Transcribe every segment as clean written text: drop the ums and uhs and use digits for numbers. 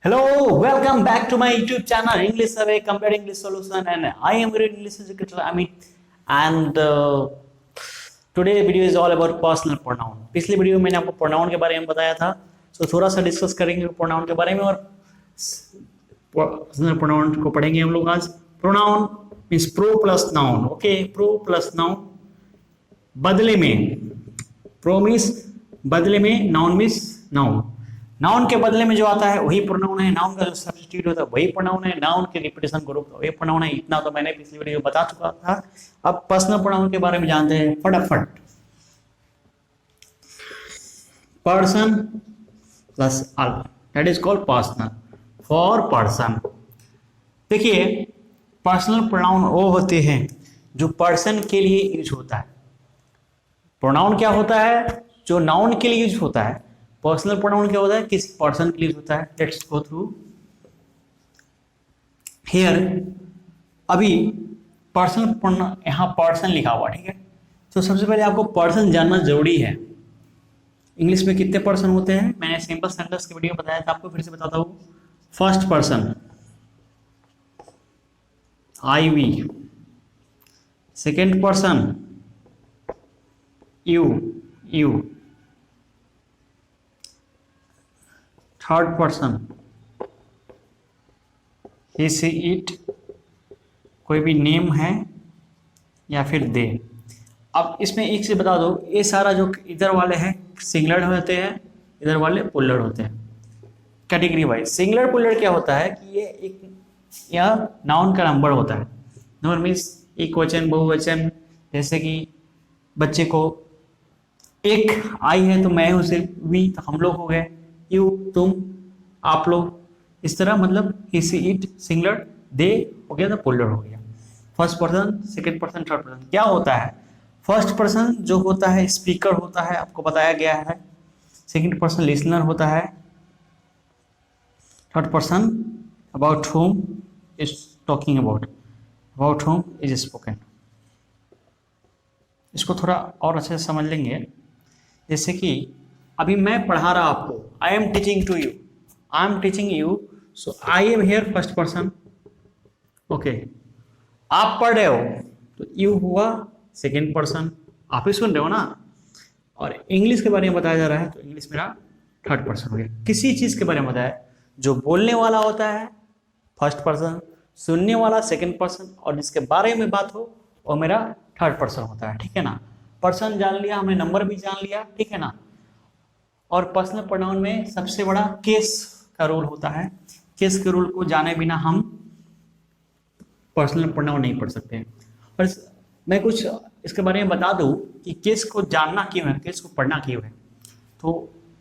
Hello, welcome back to my YouTube channel English Survey Compared English Solution, and I am your English educator Amit. And today video is all about personal pronoun. पिछली video में मैंने आपको pronoun के बारे में बताया था, so थोड़ा सा डिस्कस करेंगे pronoun के बारे में और personal pronoun को पढ़ेंगे हम लोग आज. Pronoun means pro plus noun. Okay, pro plus noun. बदले में pro means बदले में, noun means noun. नाउन के बदले में जो आता है वही प्रोनाउन है, नाउन का जो सब्स्टिट्यूट होता है वही प्रोनाउन है, नाउन के रिपीटेशन को रोकता है वही प्रोनाउन है. इतना तो मैंने पिछली वीडियो में बता चुका था. अब पर्सनल प्रोनाउन के बारे में जानते हैं फटाफट. Person plus al, that is called personal. For person, देखिए पर्सनल प्रोनाउन वो होते हैं जो पर्सन के लिए यूज होता है. प्रोनाउन क्या होता है? जो नाउन के लिए यूज होता है. पर्सनल प्रोनाउन क्या होता है? किसी पर्सन के लिए होता है. Let's go through here. अभी पर्सनल प्रोनाउन, यहाँ पर्सन लिखा हुआ, ठीक है. तो सबसे पहले आपको पर्सन जानना जरूरी है. इंग्लिश में कितने पर्सन होते हैं मैंने सिंपल सेंटेंस की वीडियो में बताया था, आपको फिर से बताता हूँ. First person I we, second person you you, third person he she it, कोई भी नेम है या फिर दे. अब इसमें एक से बता दो, ये सारा जो इधर वाले हैं सिंगुलर होते हैं, इधर वाले पुलर होते हैं. कैटेगरी वाइज सिंगुलर पुलर क्या होता है कि ये एक यह नाउन का नंबर होता है. नंबर मीन्स एक वचन बहुवचन, जैसे कि बच्चे को एक आई है तो मैं हूँ सिर्फ, वी तो हम लोग हो गए, यू तुम, आप लोग, इस तरह मतलब ही सी इट सिंगुलर, दे हो गया तो पुलर हो गया. First person, second person, third person. क्या होता है? फर्स्ट पर्सन जो होता है स्पीकर होता है, आपको बताया गया है. सेकंड पर्सन लिसनर होता है. Third person about home is talking about home is spoken. इसको थोड़ा और अच्छे से समझ लेंगे. जैसे कि अभी मैं पढ़ा रहा आपको, I am teaching to you, I am teaching you, so I am here first person. Okay, आप पढ़ रहे हो तो यू हुआ सेकेंड पर्सन, आप ही सुन रहे हो ना. और इंग्लिश के बारे में बताया जा रहा है तो इंग्लिश मेरा थर्ड पर्सन हो गया. किसी चीज के बारे में बताया, जो बोलने वाला होता है फर्स्ट पर्सन, सुनने वाला सेकेंड पर्सन, और जिसके बारे में बात हो वो मेरा थर्ड पर्सन होता है. ठीक है ना. पर्सन जान लिया, हमने नंबर भी जान लिया, ठीक है ना. और पर्सनल प्रोनाउन में सबसे बड़ा केस का रोल होता है. केस के रोल को जाने बिना हम पर्सनल प्रोनाउन नहीं पढ़ सकते. और मैं कुछ इसके बारे में बता दूं कि केस को जानना क्यों है, केस को पढ़ना क्यों है. तो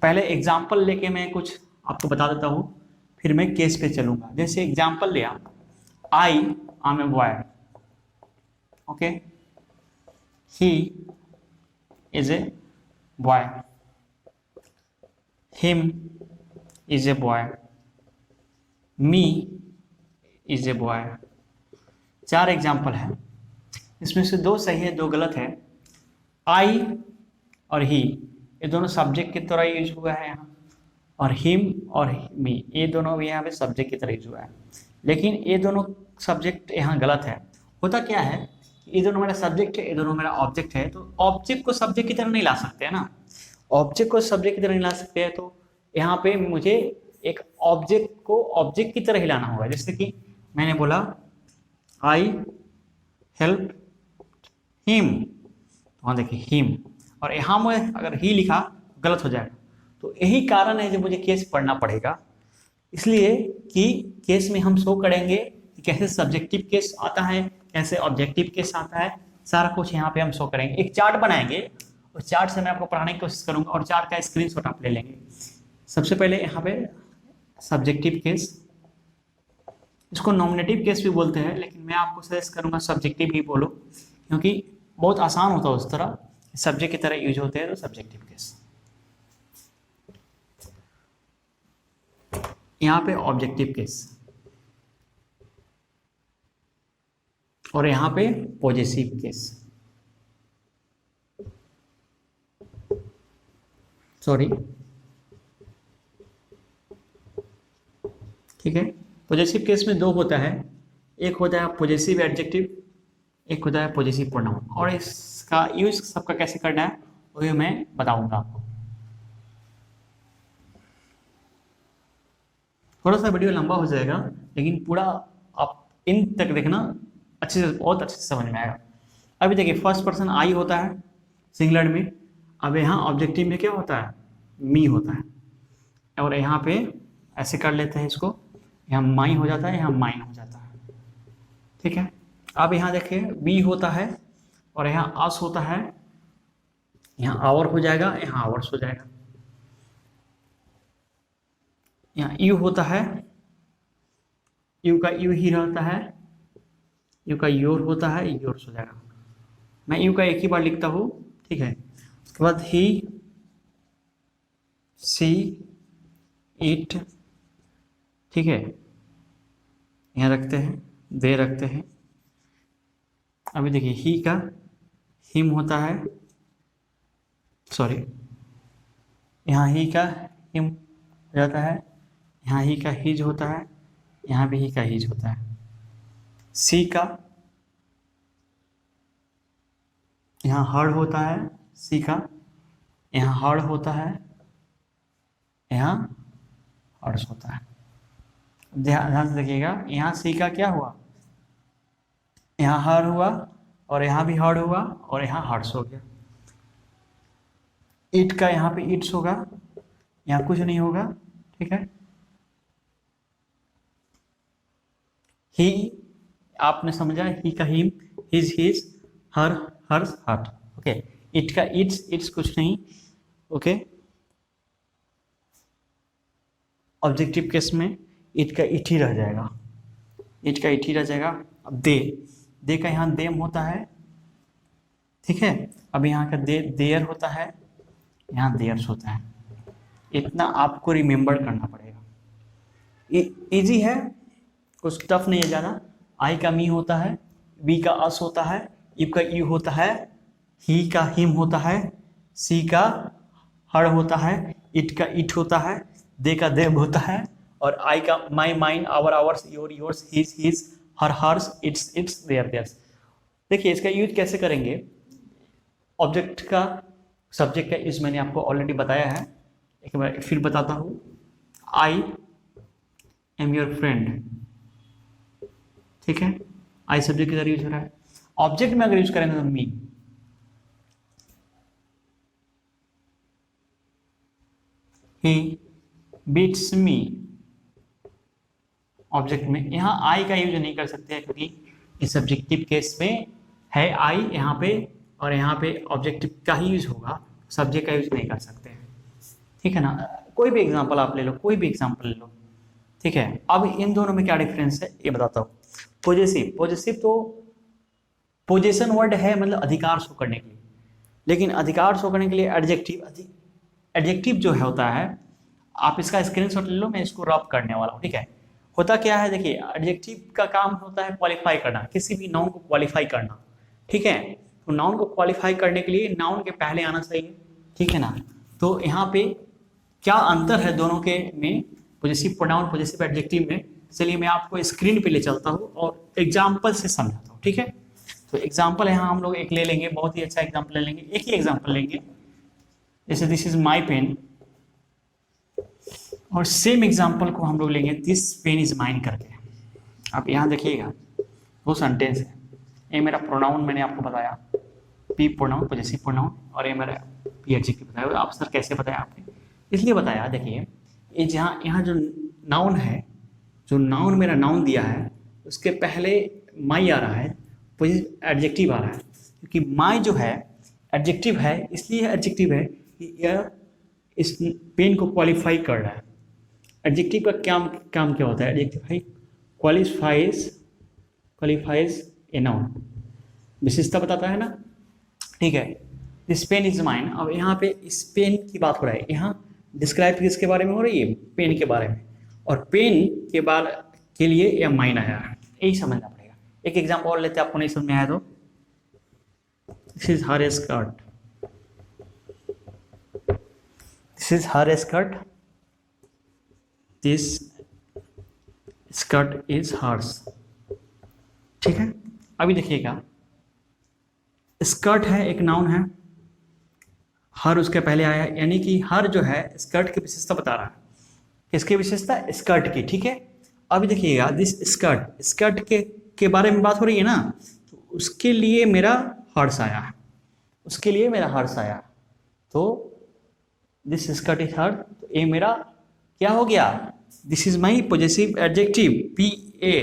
पहले एग्जाम्पल लेके मैं कुछ आपको बता देता हूँ, फिर मैं केस पे चलूंगा. जैसे एग्जाम्पल लिया, I am a boy, okay, he is a boy, him is a boy, me is a boy. 4 example है, इसमें से 2 सही है 2 गलत है. आई और ही ये दोनों सब्जेक्ट की तरह यूज हुआ है यहाँ, और हिम और मी ये दोनों भी यहाँ पे सब्जेक्ट की तरह यूज हुआ है. लेकिन ये दोनों सब्जेक्ट यहाँ गलत है. होता क्या है, ये दोनों मेरा सब्जेक्ट है, ये दोनों मेरा ऑब्जेक्ट है. तो ऑब्जेक्ट को सब्जेक्ट की तरह नहीं ला सकते है ना, ऑब्जेक्ट को सब्जेक्ट की तरह नहीं ला सकते हैं. तो यहाँ पे मुझे एक ऑब्जेक्ट को ऑब्जेक्ट की तरह ही लाना होगा. जैसे कि मैंने बोला आई हेल्प हिम, तो वहाँ देखिए हिम, और यहाँ में अगर ही लिखा गलत हो जाएगा. तो यही कारण है जो मुझे केस पढ़ना पड़ेगा, इसलिए कि केस में हम शो करेंगे कि कैसे सब्जेक्टिव केस आता है, कैसे ऑब्जेक्टिव केस आता है, सारा कुछ यहाँ पे हम शो करेंगे. एक चार्ट बनाएंगे, उस चार्ट से मैं आपको पढ़ाने की कोशिश करूंगा, और चार्ट का स्क्रीनशॉट आप ले लेंगे. सबसे पहले यहाँ पे सब्जेक्टिव केस, इसको नॉमिनेटिव केस भी बोलते हैं, लेकिन मैं आपको सजेस्ट करूंगा सब्जेक्टिव ही बोलो, क्योंकि बहुत आसान होता है उस तरह, सब्जेक्ट की तरह यूज होते हैं. तो सब्जेक्टिव केस, यहाँ पे ऑब्जेक्टिव केस, और यहाँ पे पॉजेसिव केस, सॉरी ठीक है। पॉजेसिव केस में दो होता है, एक होता है पॉजेसिव एडजेक्टिव, एक होता है पॉजेसिव प्रोनाउन, और इसका यूज सबका कैसे करना है वही मैं बताऊंगा आपको। थोड़ा सा वीडियो लंबा हो जाएगा, लेकिन पूरा आप इन तक देखना, अच्छे से, बहुत अच्छे से समझ में आएगा। अभी देखिए फर्स्ट पर्सन आई होता है सिंगुलर में, अब यहाँ ऑब्जेक्टिव में क्या होता है, मी होता है, और यहाँ पे ऐसे कर लेते हैं इसको, यहाँ माई हो जाता है, यहाँ माइन हो जाता है, ठीक है। अब यहाँ देखिए वी होता है और यहाँ अस होता है, यहाँ आवर हो जाएगा, यहाँ आवर्स हो जाएगा, यहाँ यू होता है, यू का यू ही रहता है, यू का योर होता है, योर्स हो जाएगा। मैं यू का एक ही बार लिखता हूँ, ठीक है। उसके बाद ही, सी, इट, ठीक है, यहाँ रखते हैं, दे रखते हैं। अभी देखिए ही का हिम होता है, सॉरी, यहाँ ही का हिम हो जाता है, यहाँ ही का हिज होता है, यहाँ भी ही का हिज होता है। सी का यहाँ हर होता है, सी का यहाँ हर होता है, यहाँ हर्ष होता है। ध्यान से देखिएगा, यहाँ सी का क्या हुआ, यहाँ हर हुआ, और यहाँ भी हर हुआ, और यहाँ हर्ष हो गया। इट का यहाँ पे इट्स होगा, यहाँ कुछ नहीं होगा, ठीक है। ही आपने समझा, ही का him, his his, her hers hurt, okay. It का इट्स, इट्स कुछ नहीं, ओके। ऑब्जेक्टिव केस में इट का इट ही रह जाएगा, इट का इट ही रह जाएगा। अब दे का यहाँ देम होता है, ठीक है। अब यहाँ का देयर होता है, यहाँ देयर्स होता है। इतना आपको रिमेंबर करना पड़ेगा, इजी है, कुछ टफ नहीं है ज़्यादा। आई का मी होता है, वी का अस होता है, यू का यू होता है, ही का हिम होता है, सी का हर होता है, इट का इट होता है, दे का देव होता है, और आई का my mine, our ours, your yours, his his, her hers, its its, their theirs. देखिए इसका यूज कैसे करेंगे, ऑब्जेक्ट का, सब्जेक्ट का यूज मैंने आपको ऑलरेडी बताया है, एक बार फिर बताता हूँ। आई एम योर फ्रेंड, ठीक है, आई सब्जेक्ट की तरह यूज हो रहा है। ऑब्जेक्ट में अगर यूज करेंगे तो मी, ही बीट्स मी, ऑब्जेक्ट में। यहाँ आई का यूज नहीं कर सकते हैं क्योंकि इस सब्जेक्टिव केस में है आई यहाँ पे, और यहाँ पे ऑब्जेक्टिव का ही यूज होगा, सब्जेक्ट का यूज नहीं कर सकते हैं, ठीक है ना। कोई भी एग्जांपल आप ले लो, कोई भी एग्जांपल ले लो, ठीक है। अब इन दोनों में क्या डिफरेंस है ये बताता हूँ। पॉजेसिव, पॉजेसिव तो पोजेशन वर्ड है, मतलब अधिकार शो करने के लिए, लेकिन अधिकार शो करने के लिए एडजेक्टिव, एडजेक्टिव जो है होता है, आप इसका स्क्रीनशॉट ले लो, मैं इसको रब करने वाला हूँ, ठीक है। होता क्या है, देखिए एडजेक्टिव का काम होता है क्वालिफाई करना, किसी भी नाउन को क्वालिफाई करना, ठीक है। तो नाउन को क्वालिफाई करने के लिए नाउन के पहले आना चाहिए, ठीक है ना। तो यहाँ पे क्या अंतर है दोनों के में, पॉजेसिव प्रोनाउन, पॉजेसिव एडजेक्टिव में, चलिए मैं आपको स्क्रीन पे ले चलता हूँ और एग्जाम्पल से समझाता हूँ, ठीक है। तो एग्जाम्पल यहाँ हम लोग एक ले लेंगे, बहुत ही अच्छा एग्जाम्पल ले लेंगे, एक ही एग्जाम्पल लेंगे, जैसे दिस इज माई पेन, और सेम एग्जाम्पल को हम लोग लेंगे दिस पेन इज माइन करके। आप यहाँ देखिएगा, वो सेंटेंस है, ये मेरा प्रोनाउन मैंने आपको बताया, पी प्रोनाउन, पॉजेसिव प्रोनाउन, और ये मेरा पी एडजेक्टिव बताया। आप सर कैसे बताया आपने, इसलिए बताया, देखिए ये जहाँ यहाँ जो नाउन है, जो नाउन मेरा नाउन दिया है, उसके पहले माई आ रहा है, एडजेक्टिव आ रहा है, क्योंकि माई जो है एडजेक्टिव है, इसलिए एडजेक्टिव है कि यह इस पेन को क्वालिफाई कर रहा है। एडजेक्टिव का काम क्या होता है, एडजेक्टिव क्वालिफाइज ए नाउन, विशेषता बताता है ना, ठीक है। दिस पेन इज माइन, अब यहाँ पे इस पेन की बात हो रहा है, यहाँ डिस्क्राइब किसके बारे में हो रही है, पेन के बारे में, और पेन के बाद के लिए यह माइन आया है, यही समझना पड़ेगा। एक एग्जाम्पल और लेते हैं, आपको नहीं समझ में आया तो, this is her skirt, this is her skirt, this skirt is hers. ठीक है, अभी देखिएगा, स्कर्ट है एक नाउन है, हर उसके पहले आया, यानी कि हर जो है स्कर्ट की विशेषता बता रहा है। किसकी विशेषता? स्कर्ट की। ठीक है, अभी देखिएगा, दिस स्कर्ट, स्कर्ट के बारे में बात हो रही है ना, तो उसके लिए मेरा हर्ष आया है, उसके लिए मेरा हर्ष आया, तो दिस स्कर्ट इज हर, तो ये मेरा क्या हो गया? This is my possessive adjective P A,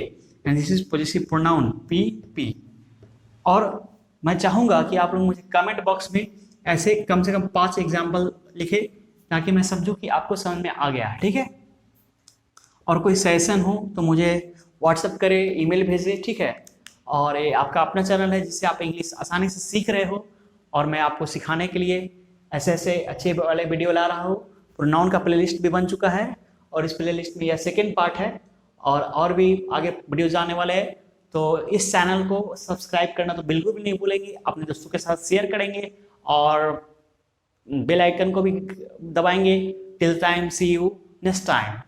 and this is possessive pronoun P P. और मैं चाहूंगा कि आप लोग मुझे कमेंट बॉक्स में ऐसे कम से कम 5 एग्जाम्पल लिखे, ताकि मैं समझूं कि आपको समझ में आ गया है। ठीक है, और कोई सेशन हो तो मुझे व्हाट्सएप करें, ईमेल भेजें। ठीक है, और ये आपका अपना चैनल है जिससे आप इंग्लिश आसानी से सीख रहे हो, और मैं आपको सिखाने के लिए ऐसे ऐसे अच्छे वाले वीडियो ला रहा हूँ। प्रोनाउन का प्लेलिस्ट भी बन चुका है, और इस प्लेलिस्ट में यह सेकेंड पार्ट है, और भी आगे वीडियोज आने वाले हैं। तो इस चैनल को सब्सक्राइब करना तो बिल्कुल भी नहीं भूलेंगे, अपने दोस्तों के साथ शेयर करेंगे, और बेल आइकन को भी दबाएंगे। Till time, see you next time.